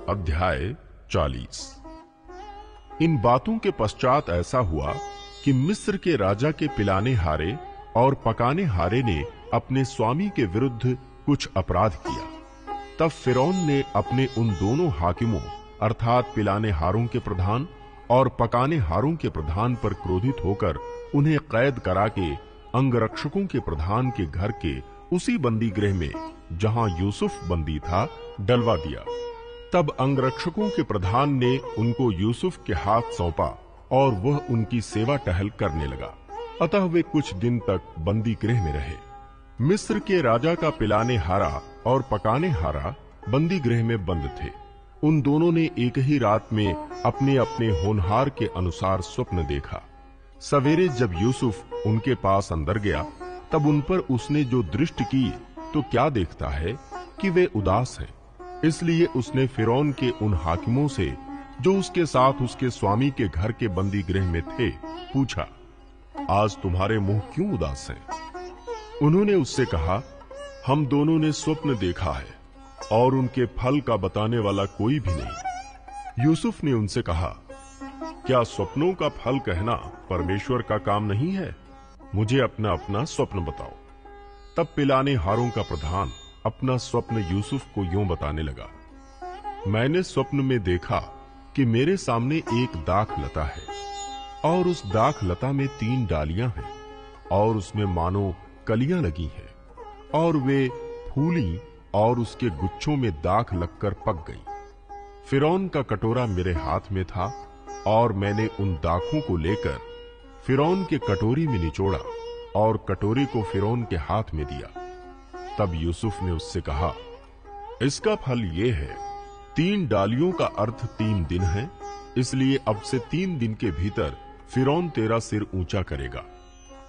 अध्याय 40। इन बातों के पश्चात ऐसा हुआ कि मिस्र के राजा के पिलाने हारे और पकाने हारे ने अपने स्वामी के विरुद्ध कुछ अपराध किया। तब फिरौन ने अपने उन दोनों हाकिमों अर्थात पिलाने हारों के प्रधान और पकाने हारों के प्रधान पर क्रोधित होकर उन्हें कैद करा के अंगरक्षकों के प्रधान के घर के उसी बंदी गृह में जहां यूसुफ बंदी था डलवा दिया। तब अंगरक्षकों के प्रधान ने उनको यूसुफ के हाथ सौंपा और वह उनकी सेवा टहल करने लगा। अतः वे कुछ दिन तक बंदी गृह में रहे। मिस्र के राजा का पिलाने हारा और पकाने हारा बंदी गृह में बंद थे। उन दोनों ने एक ही रात में अपने अपने होनहार के अनुसार स्वप्न देखा। सवेरे जब यूसुफ उनके पास अंदर गया तब उन पर उसने जो दृष्टि की तो क्या देखता है कि वे उदास हैं। इसलिए उसने फिरौन के उन हाकिमों से जो उसके साथ उसके स्वामी के घर के बंदी गृह में थे पूछा, आज तुम्हारे मुंह क्यों उदास हैं? उन्होंने उससे कहा, हम दोनों ने स्वप्न देखा है और उनके फल का बताने वाला कोई भी नहीं। यूसुफ ने उनसे कहा, क्या स्वप्नों का फल कहना परमेश्वर का काम नहीं है? मुझे अपना अपना स्वप्न बताओ। तब पिलाने हारों का प्रधान अपना स्वप्न यूसुफ को यूं बताने लगा, मैंने स्वप्न में देखा कि मेरे सामने एक दाख लता है और उस दाख लता में 3 डालियां हैं और उसमें मानो कलियां लगी हैं और वे फूली और उसके गुच्छों में दाख लगकर पक गई। फिरौन का कटोरा मेरे हाथ में था और मैंने उन दाखों को लेकर फिरौन के कटोरी में निचोड़ा और कटोरी को फिरौन के हाथ में दिया। तब यूसुफ ने उससे कहा, इसका फल ये है, 3 डालियों का अर्थ 3 दिन है, इसलिए अब से 3 दिन के भीतर फिरौन तेरा सिर ऊंचा करेगा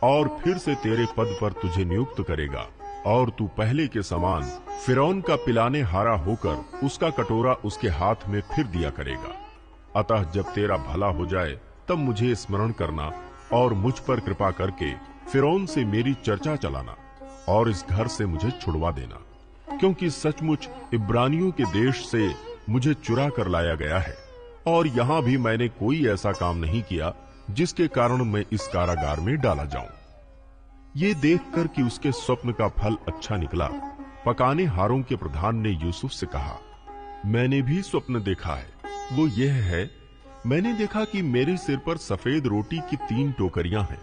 और फिर से तेरे पद पर तुझे नियुक्त करेगा और तू पहले के समान फिरौन का पिलाने हारा होकर उसका कटोरा उसके हाथ में फिर दिया करेगा। अतः जब तेरा भला हो जाए तब मुझे स्मरण करना और मुझ पर कृपा करके फिरौन से मेरी चर्चा चलाना और इस घर से मुझे छुड़वा देना, क्योंकि सचमुच इब्रानियों के देश से मुझे चुरा कर लाया गया है और यहाँ भी मैंने कोई ऐसा काम नहीं किया जिसके कारण मैं इस कारागार में डाला जाऊं। ये देखकर कि उसके स्वप्न का फल अच्छा निकला, पकाने हारों के प्रधान ने यूसुफ से कहा, मैंने भी स्वप्न देखा है। वो यह है, मैंने देखा कि मेरे सिर पर सफेद रोटी की 3 टोकरियां हैं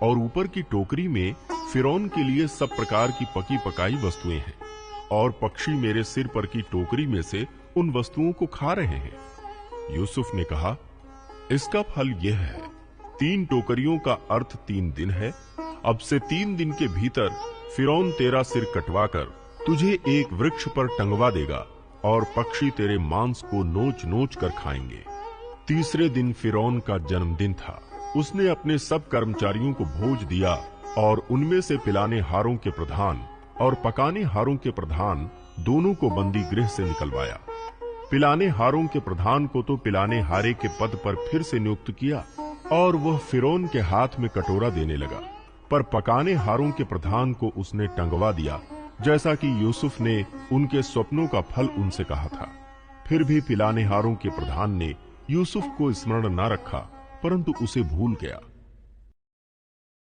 और ऊपर की टोकरी में फिरौन के लिए सब प्रकार की पकी पकाई वस्तुएं हैं और पक्षी मेरे सिर पर की टोकरी में से उन वस्तुओं को खा रहे हैं। यूसुफ ने कहा, इसका फल यह है, 3 टोकरियों का अर्थ 3 दिन है। अब से 3 दिन के भीतर फिरौन तेरा सिर कटवाकर तुझे एक वृक्ष पर टंगवा देगा और पक्षी तेरे मांस को नोच नोच कर खाएंगे। तीसरे दिन फिरौन का जन्मदिन था। उसने अपने सब कर्मचारियों को भोज दिया और उनमें से पिलाने हारों के प्रधान और पकाने हारों के प्रधान दोनों को बंदी गृह से निकलवाया। पिलाने हारों के प्रधान को तो पिलाने हारे के पद पर फिर से नियुक्त किया और वह फिरौन के हाथ में कटोरा देने लगा, पर पकाने हारों के प्रधान को उसने टंगवा दिया, जैसा कि यूसुफ ने उनके स्वप्नों का फल उनसे कहा था। फिर भी पिलाने हारों के प्रधान ने यूसुफ को स्मरण न रखा, परंतु उसे भूल गया।